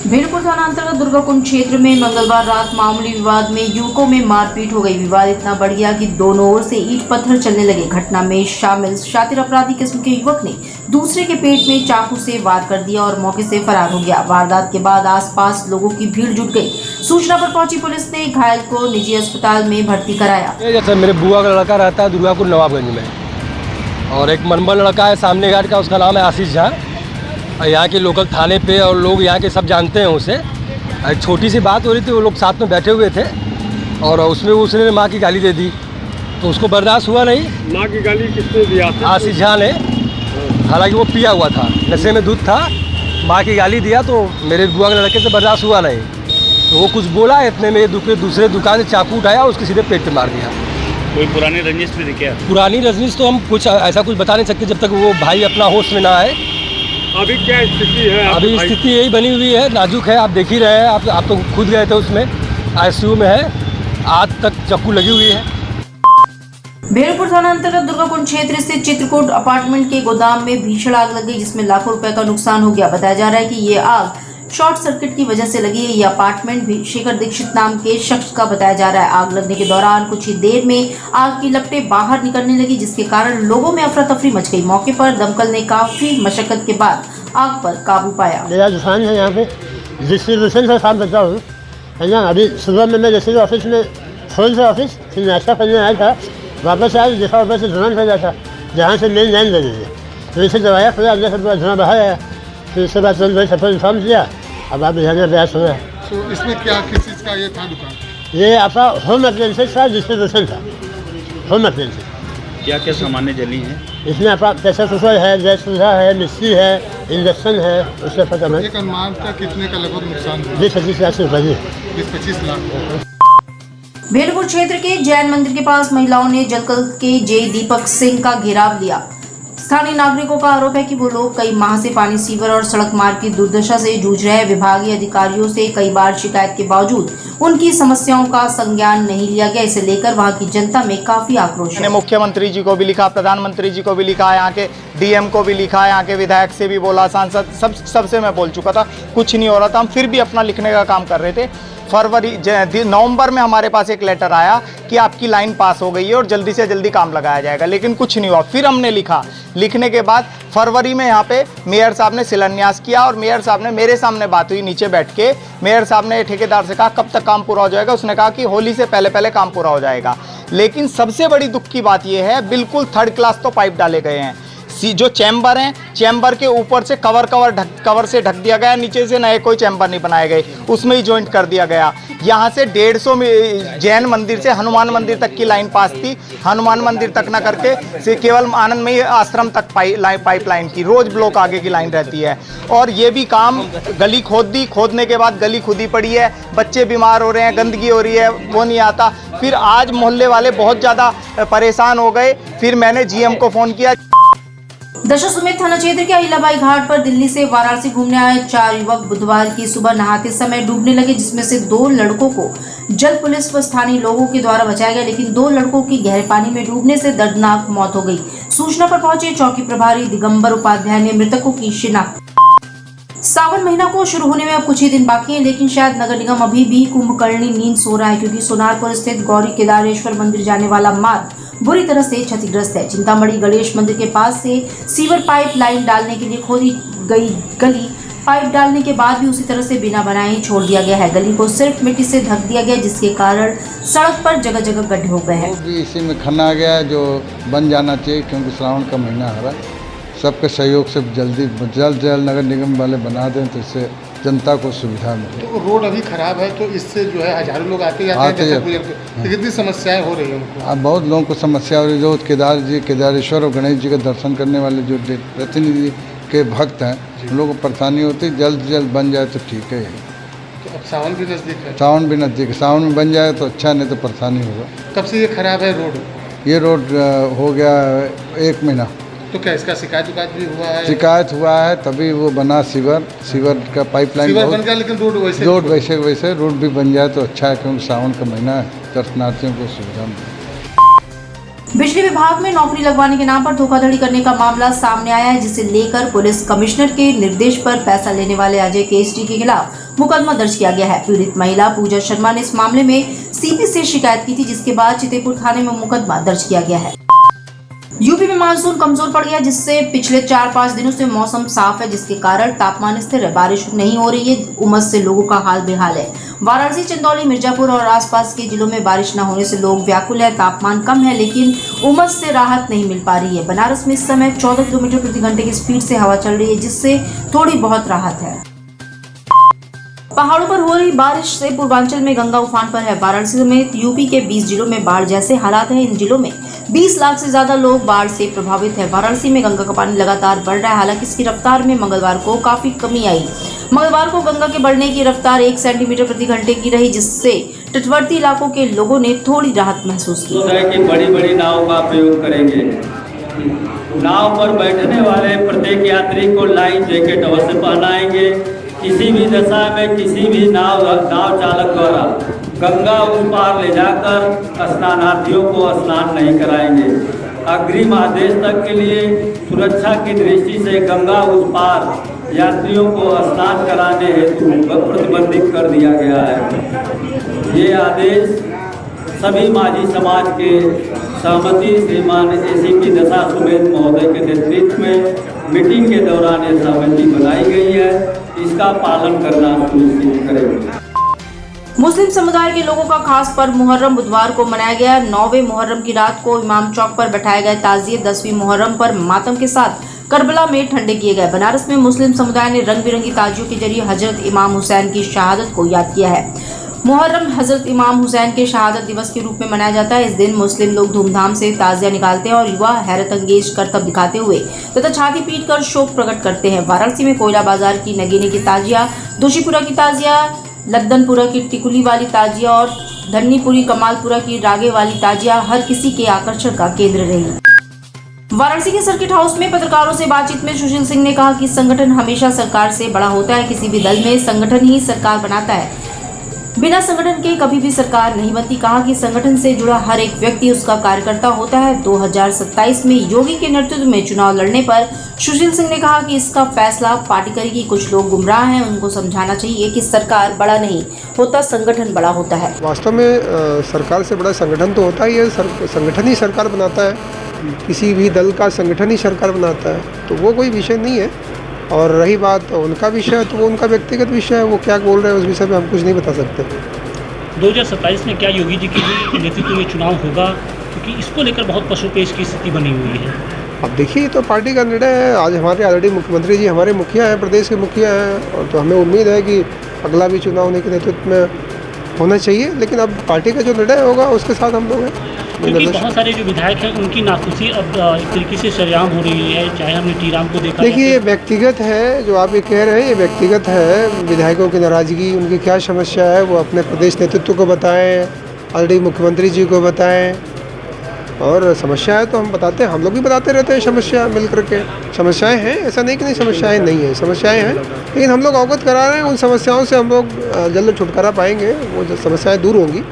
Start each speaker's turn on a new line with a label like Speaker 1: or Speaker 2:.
Speaker 1: भीड़पुर थाना अंतर्गत दुर्गाकुंड क्षेत्र में मंगलवार रात मामूली विवाद में युवकों में मारपीट हो गई। विवाद इतना बढ़ गया कि दोनों ओर से ईंट पत्थर चलने लगे। घटना में शामिल शातिर अपराधी किस्म के युवक ने दूसरे के पेट में चाकू से वार कर दिया और मौके से फरार हो गया। वारदात के बाद आसपास लोगों की भीड़ जुट गई। सूचना पर पहुंची पुलिस ने घायल को निजी अस्पताल में भर्ती कराया।
Speaker 2: जैसे मेरे बुआ का लड़का रहता है दुर्गाकुंड नवाबगंज में, और एक मनमल लड़का है सामने घाट का, उसका नाम है आशीष झा। यहाँ के लोकल थाने पे और लोग यहाँ के सब जानते हैं उसे। एक छोटी सी बात हो रही थी, वो लोग साथ में बैठे हुए थे और उसमें उसने माँ की गाली दे दी, तो उसको बर्दाश्त हुआ नहीं।
Speaker 3: माँ की गाली किसने दिया?
Speaker 2: आशीष झा ने, हालांकि वो पिया हुआ था, नशे में दूध था। माँ की गाली दिया तो मेरे बुआ के लड़के से बर्दाश्त हुआ नहीं, तो वो कुछ बोला, इतने में दूसरे दुकान से चाकू उठाया और उसके सीधे पेट पे मार दिया।
Speaker 3: कोई पुरानी रंजिश भी दिखा?
Speaker 2: पुरानी रजनीश तो हम कुछ ऐसा कुछ बता नहीं सकते जब तक वो भाई अपना होश में ना आए।
Speaker 3: अभी क्या स्थिति है?
Speaker 2: अभी स्थिति यही बनी हुई है, नाजुक है, आप देख ही रहे हैं। आप तो खुद गए थे उसमें, आईसीयू में है, आज तक चाकू लगी हुई है।
Speaker 1: भीड़पुर थाना अंतर्गत दुर्गाकुंड क्षेत्र स्थित चित्रकूट अपार्टमेंट के गोदाम में भीषण आग लग गई, जिसमें लाखों रुपए का नुकसान हो गया। बताया जा रहा है कि ये आग शॉर्ट सर्किट की वजह से लगी है। ये अपार्टमेंट भी शेखर दीक्षित नाम के शख्स का बताया जा रहा है। आग लगने के दौरान कुछ ही देर में आग की लपटें बाहर निकलने लगी, जिसके कारण लोगों में अफरा तफरी मच गई। मौके पर दमकल ने काफी मशक्कत के बाद आग पर काबू पाया।
Speaker 4: मेरा दुकान है यहाँ पे, डिस्ट्रीब्यूशन का काम करता हूँ, है ना। अभी सुबह में मैं जैसे ऑफिस में फ़ोन से ऑफिस फिर नाश्ता करने आया था, वापस आया देखा ऊपर से धुआं फैला था, जहाँ से मेन लाइन लगी थी। फिर इसे दबाया, फिर अंदर से पूरा धुआं बाहर आया। फिर उसके बाद तुरंत सफर इन्फॉर्म किया, अब आप जाने प्रयास हो रहा है।
Speaker 5: तो इसमें क्या किस चीज़ का ये था दुकान?
Speaker 4: ये आपका होम अप्लायंसेस का डिस्ट्रीब्यूशन था, होम अप्लायंसेस।
Speaker 3: क्या क्या सामान्य जली हैं?
Speaker 4: इसमें आपका प्रेशर कुकर है, गैस चूल्हा है, मिक्सी है, इंडक्शन है, उससे खत्म है।
Speaker 5: एक अनुमान का कितने का लगभग नुकसान हुआ?
Speaker 4: 20-25 लाख रुपये।
Speaker 5: 20-25 लाख।
Speaker 1: भीड़पुर क्षेत्र के जैन मंदिर के पास महिलाओं ने जलकल के जे दीपक सिंह का घेराव लिया। स्थानीय नागरिकों का आरोप है कि वो लोग कई माह से पानी, सीवर और सड़क मार्ग की दुर्दशा से जूझ रहे हैं। विभागीय अधिकारियों से कई बार शिकायत के बावजूद उनकी समस्याओं का संज्ञान नहीं लिया गया। इसे लेकर वहां की जनता में काफी आक्रोश है।
Speaker 6: मैंने मुख्यमंत्री जी को भी लिखा, प्रधानमंत्री जी को भी लिखा, यहाँ के डीएम को भी लिखा, यहाँ के विधायक से भी बोला, सांसद सबसे मैं बोल चुका था, कुछ नहीं हो रहा था। हम फिर भी अपना लिखने का काम कर रहे थे। नवंबर में हमारे पास एक लेटर आया कि आपकी लाइन पास हो गई है और जल्दी से जल्दी काम लगाया जाएगा, लेकिन कुछ नहीं हुआ। फिर हमने लिखा, लिखने के बाद फरवरी में यहाँ पे मेयर साहब ने शिलान्यास किया और मेयर साहब ने मेरे सामने बात हुई नीचे बैठ के। मेयर साहब ने ठेकेदार से कहा कब तक काम पूरा हो जाएगा, उसने कहा कि होली से पहले पहले काम पूरा हो जाएगा। लेकिन सबसे बड़ी दुख की बात यह है, बिल्कुल थर्ड क्लास तो पाइप डाले गए हैं। जो चैम्बर हैं, चैम्बर के ऊपर से कवर से ढक दिया गया, नीचे से नए कोई चैम्बर नहीं बनाए गए, उसमें ही जॉइंट कर दिया गया। यहाँ से 150 में जैन मंदिर से हनुमान मंदिर तक की लाइन पास थी, हनुमान मंदिर तक ना करके से केवल आनंद में आश्रम तक पाइपलाइन की रोज ब्लॉक आगे की लाइन रहती है। और ये भी काम गली खोदने के बाद गली खुदी पड़ी है, बच्चे बीमार हो रहे हैं, गंदगी हो रही है, वो नहीं आता। फिर आज मोहल्ले वाले बहुत ज़्यादा परेशान हो गए। फिर मैंने जीएम को फ़ोन किया।
Speaker 1: दशाश्वमेध थाना क्षेत्र के अहिलाबाई घाट पर दिल्ली से वाराणसी घूमने आए 4 युवक बुधवार की सुबह नहाते समय डूबने लगे, जिसमें से 2 लड़कों को जल पुलिस व स्थानीय लोगों के द्वारा बचाया गया, लेकिन 2 लड़कों की गहरे पानी में डूबने से दर्दनाक मौत हो गई। सूचना पर पहुंचे चौकी प्रभारी दिगंबर उपाध्याय ने मृतकों की शिनाख्त। सावन महीना को शुरू होने में अब कुछ ही दिन बाकी हैं, लेकिन शायद नगर निगम अभी भी कुंभकर्णी नींद सो रहा है, क्योंकि सोनारपुर स्थित गौरी केदारेश्वर मंदिर जाने वाला मार्ग बुरी तरह से क्षतिग्रस्त है। चिंतामढ़ी गणेश मंदिर के पास से सीवर पाइप लाइन डालने के लिए खोदी गई गली पाइप डालने के बाद भी उसी तरह से बिना बनाए ही छोड़ दिया गया है। गली को सिर्फ मिट्टी से ढक दिया गया, जिसके कारण सड़क पर जगह जगह गड्ढे हो गए हैं।
Speaker 5: इसी में खन्ना गया जो बन जाना चाहिए, क्योंकि श्रावण का महीना आ रहा है। सबके सहयोग से जल्द नगर निगम वाले बना दें, तो इससे जनता को सुविधा मिले। तो रोड अभी खराब है, तो इससे जो है हजारों लोग आते जाते हैं, तो कितनी समस्याएं हो रही हैं उनको? अब बहुत लोगों को समस्या हो रही है। जो केदारेश्वर और गणेश जी के दर्शन करने वाले जो प्रतिनिधि के भक्त हैं, उन लोगों को परेशानी होती है। जल्द से जल्द बन जाए तो ठीक है। तो अब सावन भी नज़दीक है। सावन भी नज़दीक है, सावन में बन जाए तो अच्छा, नहीं तो परेशानी होगा। कब से ये खराब है रोड? ये रोड हो गया 1 महीना। तो क्या इसका शिकायत भी हुआ है? शिकायत हुआ है, तभी वो बना सीवर का पाइपलाइन बन गया, लेकिन रोड वैसे रोड भी बन जाए तो अच्छा है, क्योंकि सावन का महीना है, दर्शनार्थियों को सुविधा मिले।
Speaker 1: बिजली विभाग में नौकरी लगवाने के नाम पर धोखाधड़ी करने का मामला सामने आया है, जिसे लेकर पुलिस कमिश्नर के निर्देश पर पैसा लेने वाले अजय केसरी के खिलाफ मुकदमा दर्ज किया गया है। पीड़ित महिला पूजा शर्मा ने इस मामले में सीपी से शिकायत की थी, जिसके बाद चितेपुर थाने में मुकदमा दर्ज किया गया है। यूपी में मानसून कमजोर पड़ गया, जिससे पिछले 4-5 दिनों से मौसम साफ है, जिसके कारण तापमान स्थिर है। बारिश नहीं हो रही है, उमस से लोगों का हाल बेहाल है। वाराणसी, चंदौली, मिर्जापुर और आसपास के जिलों में बारिश न होने से लोग व्याकुल है। तापमान कम है, लेकिन उमस से राहत नहीं मिल पा रही है। बनारस में इस समय 14 किलोमीटर प्रति घंटे की स्पीड से हवा चल रही है, जिससे थोड़ी बहुत राहत है। पहाड़ों पर हो रही बारिश से पूर्वांचल में गंगा उफान पर है। वाराणसी समेत यूपी के 20 जिलों में बाढ़ जैसे हालात हैं। इन जिलों में 20 लाख से ज्यादा लोग बाढ़ से प्रभावित है। वाराणसी में गंगा का पानी लगातार बढ़ रहा है, हालांकि इसकी रफ्तार में मंगलवार को काफी कमी आई। मंगलवार को गंगा के बढ़ने की रफ्तार 1 सेंटीमीटर प्रति घंटे की रही, जिससे तटवर्ती इलाकों के लोगों ने थोड़ी राहत महसूस की।
Speaker 7: कि बड़ी बड़ी नाव का प्रयोग करेंगे। नाव पर बैठने वाले प्रत्येक यात्री को लाइफ जैकेट अवश्य पहनाएंगे। किसी भी दशा में किसी भी नाव चालक द्वारा गंगा उस पार ले जाकर स्नानार्थियों को स्नान नहीं कराएंगे। अग्रिम आदेश तक के लिए सुरक्षा की दृष्टि से गंगा उस पार यात्रियों को स्नान कराने हेतु प्रतिबंधित कर दिया गया है। ये आदेश सभी माझी समाज के सहमति श्रीमान एसीपी दशा सुमेध महोदय के नेतृत्व में मीटिंग के दौरान ये सहमति बनाई गई है। इसका पालन करना सुनिश्चित करें।
Speaker 1: मुस्लिम समुदाय के लोगों का खास पर्व मुहर्रम बुधवार को मनाया गया। 9वें मुहर्रम की रात को इमाम चौक पर बैठाए गए ताजिए 10वीं मुहर्रम पर मातम के साथ करबला में ठंडे किए गए। बनारस में मुस्लिम समुदाय ने रंग बिरंगी ताजियों के जरिए हजरत इमाम हुसैन की शहादत को याद किया है। मुहर्रम हजरत इमाम हुसैन के शहादत दिवस के रूप में मनाया जाता है। इस दिन मुस्लिम लोग धूमधाम से ताजिया निकालते हैं और युवा हैरत अंगेज करतब दिखाते हुए तथा छाती पीटकर शोक प्रकट करते हैं। वाराणसी में कोयला बाजार की नगीने की ताजिया, दोशीपुरा की ताजिया, लद्दनपुरा की टिकुली वाली ताजिया और धन्नीपुरी कमालपुरा की रागे वाली ताजिया हर किसी के आकर्षण का केंद्र रही। वाराणसी के सर्किट हाउस में पत्रकारों से बातचीत में सुशील सिंह ने कहा कि संगठन हमेशा सरकार से बड़ा होता है। किसी भी दल में संगठन ही सरकार बनाता है, बिना संगठन के कभी भी सरकार नहीं बनती। कहा कि संगठन से जुड़ा हर एक व्यक्ति उसका कार्यकर्ता होता है। 2027 में योगी के नेतृत्व में चुनाव लड़ने पर सुशील सिंह ने कहा कि इसका फैसला पार्टी करेगी। कुछ लोग गुमराह हैं, उनको समझाना चाहिए कि सरकार बड़ा नहीं होता, संगठन बड़ा होता है।
Speaker 8: वास्तव में सरकार से बड़ा संगठन तो होता ही है, संगठन ही सरकार बनाता है। किसी भी दल का संगठन ही सरकार बनाता है, तो वो कोई विषय नहीं है। और रही बात उनका विषय, तो वो उनका व्यक्तिगत विषय है, वो क्या बोल रहे हैं उस विषय में हम कुछ नहीं बता सकते।
Speaker 9: 2027 में क्या योगी जी के नेतृत्व में चुनाव होगा, क्योंकि इसको लेकर बहुत पशुपेश की स्थिति बनी हुई है।
Speaker 8: अब देखिए, तो पार्टी का निर्णय है। आज हमारे ऑलरेडी मुख्यमंत्री जी हमारे मुखिया हैं, प्रदेश के मुखिया हैं, और तो हमें उम्मीद है कि अगला भी चुनाव उन्हीं के नेतृत्व में होना चाहिए। लेकिन अब पार्टी का जो निर्णय होगा उसके साथ हम लोग हैं।
Speaker 9: क्योंकि बहुत सारे जो विधायक हैं उनकी नाखुशी अब एक तरीके से सरेआम हो रही है, चाहे हमने टीराम को देखा।
Speaker 8: देखिए, ये व्यक्तिगत है, जो आप ये कह रहे हैं ये व्यक्तिगत है। विधायकों की नाराज़गी, उनकी क्या समस्या है वो अपने प्रदेश नेतृत्व को बताएं, ऑलरेडी मुख्यमंत्री जी को बताएं। और समस्या है तो हम बताते हैं, हम लोग भी बताते रहते हैं समस्या मिल करके। समस्याएं हैं, ऐसा नहीं कि नहीं समस्याएं नहीं है, समस्याएं हैं, लेकिन हम लोग अवगत करा रहे हैं। उन समस्याओं से हम लोग जल्द छुटकारा पाएंगे, वो समस्याएं दूर होंगी।